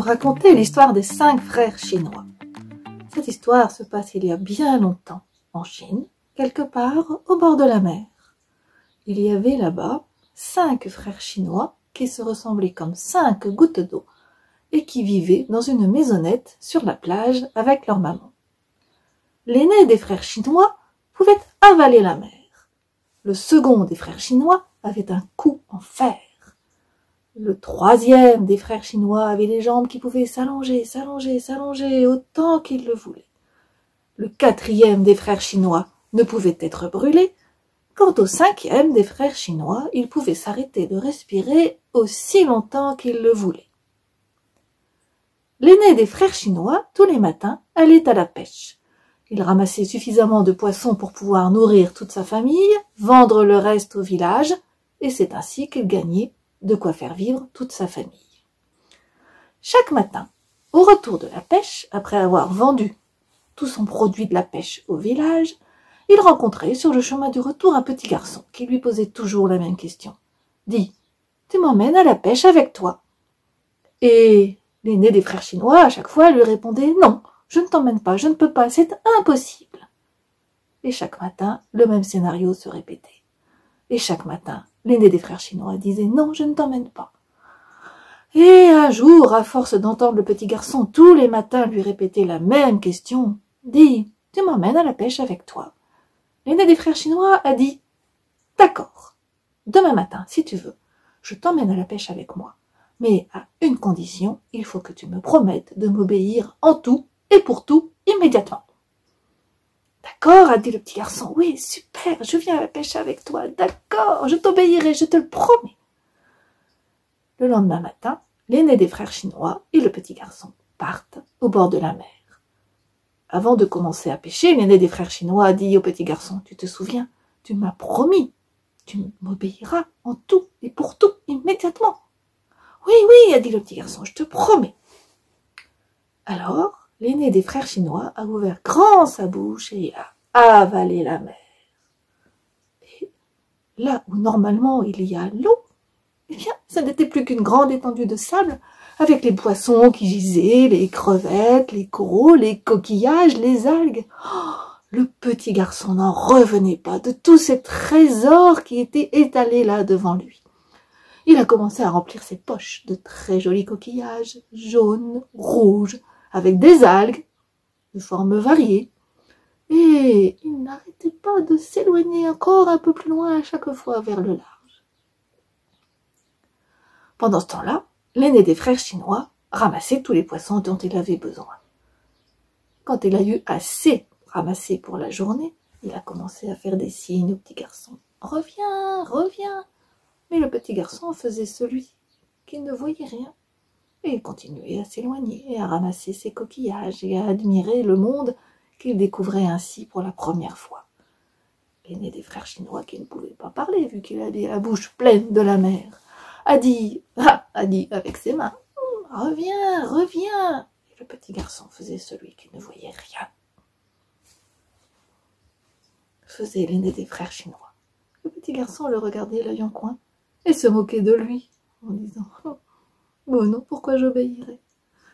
raconter l'histoire des 5 frères chinois. Cette histoire se passe il y a bien longtemps, en Chine, quelque part au bord de la mer. Il y avait là-bas 5 frères chinois qui se ressemblaient comme 5 gouttes d'eau et qui vivaient dans une maisonnette sur la plage avec leur maman. L'aîné des frères chinois pouvait avaler la mer. Le second des frères chinois avait un cou en fer. Le troisième des frères chinois avait les jambes qui pouvaient s'allonger, s'allonger, s'allonger autant qu'il le voulait. Le quatrième des frères chinois ne pouvait être brûlé. Quant au cinquième des frères chinois, il pouvait s'arrêter de respirer aussi longtemps qu'il le voulait. L'aîné des frères chinois, tous les matins, allait à la pêche. Il ramassait suffisamment de poissons pour pouvoir nourrir toute sa famille, vendre le reste au village, et c'est ainsi qu'il gagnait de quoi faire vivre toute sa famille. Chaque matin, au retour de la pêche, après avoir vendu tout son produit de la pêche au village, il rencontrait sur le chemin du retour un petit garçon qui lui posait toujours la même question. « Dis, tu m'emmènes à la pêche avec toi ?» Et l'aîné des frères chinois, à chaque fois, lui répondait « Non, je ne t'emmène pas, je ne peux pas, c'est impossible. » Et chaque matin, le même scénario se répétait. Et chaque matin, l'aîné des frères chinois disait « Non, je ne t'emmène pas. » Et un jour, à force d'entendre le petit garçon tous les matins lui répéter la même question, « Dis, tu m'emmènes à la pêche avec toi. » L'aîné des frères chinois a dit « D'accord, demain matin, si tu veux, je t'emmène à la pêche avec moi. Mais à une condition, il faut que tu me promettes de m'obéir en tout et pour tout immédiatement. » D'accord, a dit le petit garçon. Oui, super, je viens à la pêche avec toi. D'accord, je t'obéirai, je te le promets. Le lendemain matin, l'aîné des frères chinois et le petit garçon partent au bord de la mer. Avant de commencer à pêcher, l'aîné des frères chinois a dit au petit garçon, tu te souviens, tu m'as promis, tu m'obéiras en tout et pour tout immédiatement. Oui, oui, a dit le petit garçon, je te promets. Alors, l'aîné des frères chinois a ouvert grand sa bouche et a avalé la mer. Et là où normalement il y a l'eau, eh bien, ça n'était plus qu'une grande étendue de sable avec les poissons qui gisaient, les crevettes, les coraux, les coquillages, les algues. Oh, le petit garçon n'en revenait pas de tous ces trésors qui étaient étalés là devant lui. Il a commencé à remplir ses poches de très jolis coquillages, jaunes, rouges, avec des algues de formes variées. Et il n'arrêtait pas de s'éloigner encore un peu plus loin à chaque fois vers le large. Pendant ce temps-là, l'aîné des frères chinois ramassait tous les poissons dont il avait besoin. Quand il a eu assez ramassé pour la journée, il a commencé à faire des signes au petit garçon. « Reviens, reviens !» Mais le petit garçon faisait celui qui ne voyait rien. Et il continuait à s'éloigner et à ramasser ses coquillages et à admirer le monde qu'il découvrait ainsi pour la première fois. L'aîné des frères chinois, qui ne pouvait pas parler vu qu'il avait la bouche pleine de la mer, a dit avec ses mains, « Reviens, reviens !» Et le petit garçon faisait celui qui ne voyait rien. Faisait l'aîné des frères chinois. Le petit garçon le regardait l'œil en coin et se moquait de lui en disant « Bon non, pourquoi j'obéirais ?»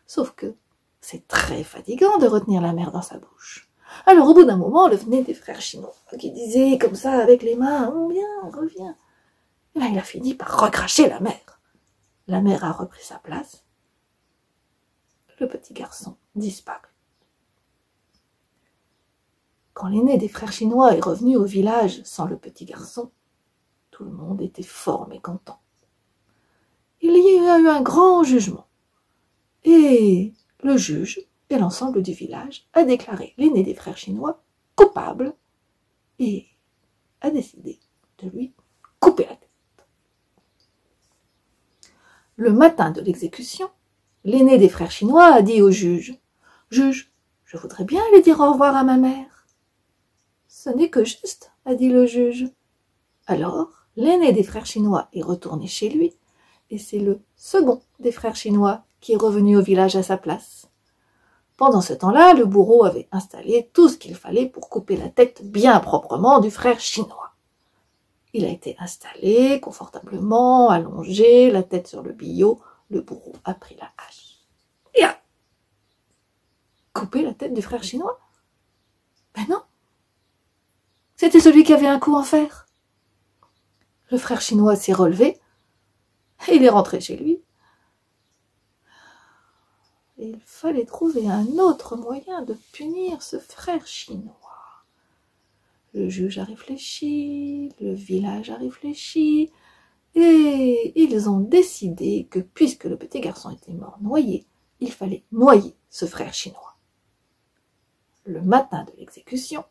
Sauf que c'est très fatigant de retenir la mer dans sa bouche. Alors au bout d'un moment, le venait des frères chinois qui disaient comme ça avec les mains « Viens, reviens !» Et là, il a fini par recracher la mer. La mer a repris sa place. Le petit garçon disparut. Quand l'aîné des frères chinois est revenu au village sans le petit garçon, tout le monde était fort mécontent. Il y a eu un grand jugement. Et le juge et l'ensemble du village a déclaré l'aîné des frères chinois coupable et a décidé de lui couper la tête. Le matin de l'exécution, l'aîné des frères chinois a dit au juge « Juge, je voudrais bien aller dire au revoir à ma mère. »« Ce n'est que juste, » a dit le juge. Alors, l'aîné des frères chinois est retourné chez lui, et c'est le second des frères chinois qui est revenu au village à sa place. Pendant ce temps-là, le bourreau avait installé tout ce qu'il fallait pour couper la tête bien proprement du frère chinois. Il a été installé confortablement, allongé, la tête sur le billot. Le bourreau a pris la hache. découper la tête du frère chinois. Mais non, c'était celui qui avait un cou en fer. Le frère chinois s'est relevé et il est rentré chez lui. Et il fallait trouver un autre moyen de punir ce frère chinois. Le juge a réfléchi, le village a réfléchi, et ils ont décidé que puisque le petit garçon était mort noyé, il fallait noyer ce frère chinois. Le matin de l'exécution,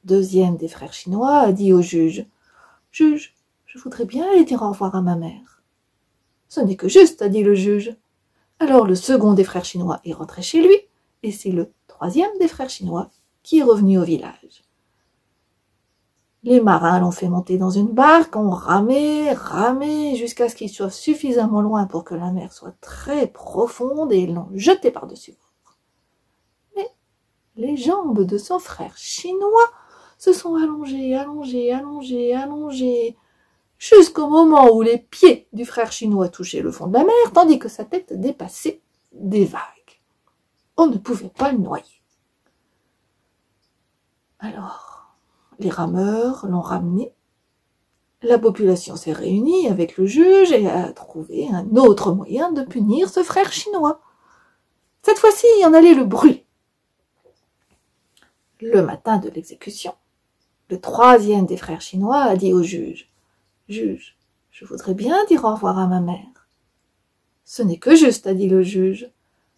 le deuxième des frères chinois a dit au juge « Juge, je voudrais bien aller dire au revoir à ma mère. »« Ce n'est que juste, a dit le juge. » Alors le second des frères chinois est rentré chez lui, et c'est le troisième des frères chinois qui est revenu au village. Les marins l'ont fait monter dans une barque, ont ramé jusqu'à ce qu'il soit suffisamment loin pour que la mer soit très profonde et ils l'ont jeté par-dessus bord. Mais les jambes de son frère chinois se sont allongées, jusqu'au moment où les pieds du frère chinois touchaient le fond de la mer, tandis que sa tête dépassait des vagues. On ne pouvait pas le noyer. Alors, les rameurs l'ont ramené. La population s'est réunie avec le juge et a trouvé un autre moyen de punir ce frère chinois. Cette fois-ci, on allait le brûler. Le matin de l'exécution, le troisième des frères chinois a dit au juge « Juge, je voudrais bien dire au revoir à ma mère. »« Ce n'est que juste, a dit le juge. »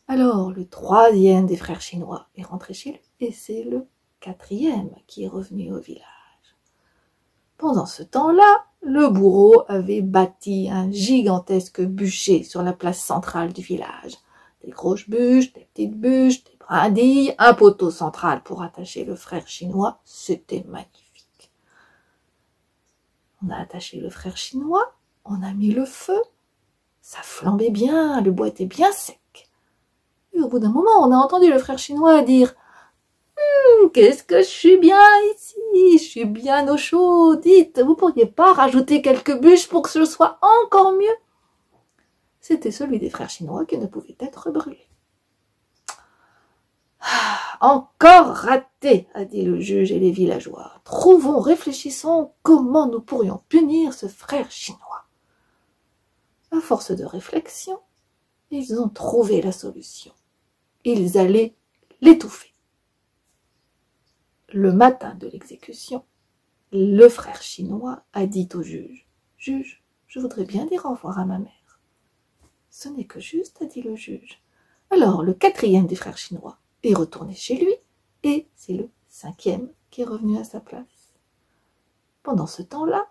Alors, le troisième des frères chinois est rentré chez lui et c'est le quatrième qui est revenu au village. Pendant ce temps-là, le bourreau avait bâti un gigantesque bûcher sur la place centrale du village. Des grosses bûches, des petites bûches, des brindilles, un poteau central pour attacher le frère chinois. C'était magnifique. On a attaché le frère chinois, on a mis le feu. Ça flambait bien, le bois était bien sec. Et au bout d'un moment, on a entendu le frère chinois dire « Qu'est-ce que je suis bien ici, je suis bien au chaud, dites, vous pourriez pas rajouter quelques bûches pour que ce soit encore mieux ?» C'était celui des frères chinois qui ne pouvait être brûlé. « Encore raté, a dit le juge et les villageois. Trouvons, réfléchissons comment nous pourrions punir ce frère chinois. » À force de réflexion, ils ont trouvé la solution. Ils allaient l'étouffer. Le matin de l'exécution, le frère chinois a dit au juge « Juge, je voudrais bien dire au revoir à ma mère. »« Ce n'est que juste, a dit le juge. » Alors le quatrième des frères chinois est retourné chez lui et c'est le cinquième qui est revenu à sa place. Pendant ce temps-là,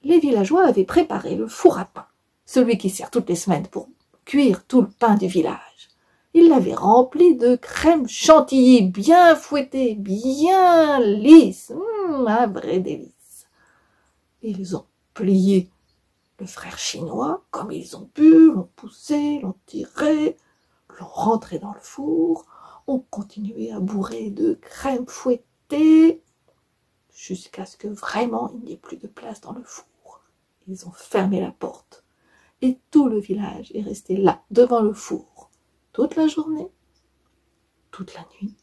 les villageois avaient préparé le four à pain, celui qui sert toutes les semaines pour cuire tout le pain du village. Ils l'avaient rempli de crème chantilly bien fouettée, bien lisse, un vrai délice. Ils ont plié le frère chinois comme ils ont pu, l'ont poussé, l'ont tiré, l'ont rentré dans le four, ont continué à bourrer de crème fouettée, jusqu'à ce que vraiment il n'y ait plus de place dans le four. Ils ont fermé la porte, et tout le village est resté là, devant le four, toute la journée, toute la nuit,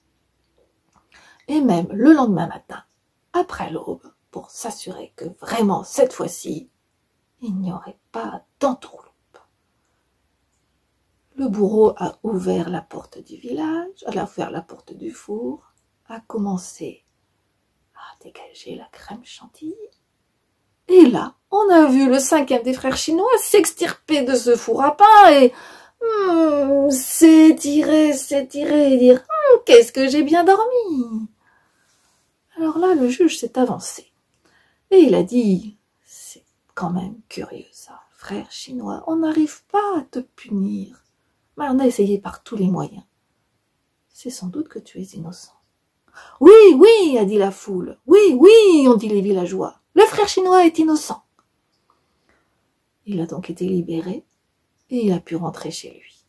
et même le lendemain matin, après l'aube, pour s'assurer que vraiment, cette fois-ci, il n'y aurait pas d'entourloupe. Le bourreau a ouvert la porte du village, a ouvert la porte du four, a commencé à dégager la crème chantilly. Et là, on a vu le cinquième des frères chinois s'extirper de ce four à pain et s'étirer et dire « Qu'est-ce que j'ai bien dormi !» Alors là, le juge s'est avancé et il a dit « C'est quand même curieux ça, frère chinois, on n'arrive pas à te punir. Mais on a essayé par tous les moyens. C'est sans doute que tu es innocent. »« Oui, oui, a dit la foule. Oui, oui, ont dit les villageois. Le frère chinois est innocent. » Il a donc été libéré et il a pu rentrer chez lui.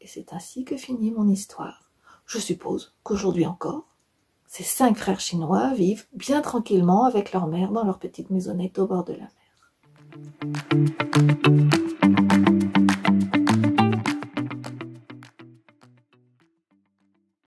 Et c'est ainsi que finit mon histoire. Je suppose qu'aujourd'hui encore, ces 5 frères chinois vivent bien tranquillement avec leur mère dans leur petite maisonnette au bord de la mer.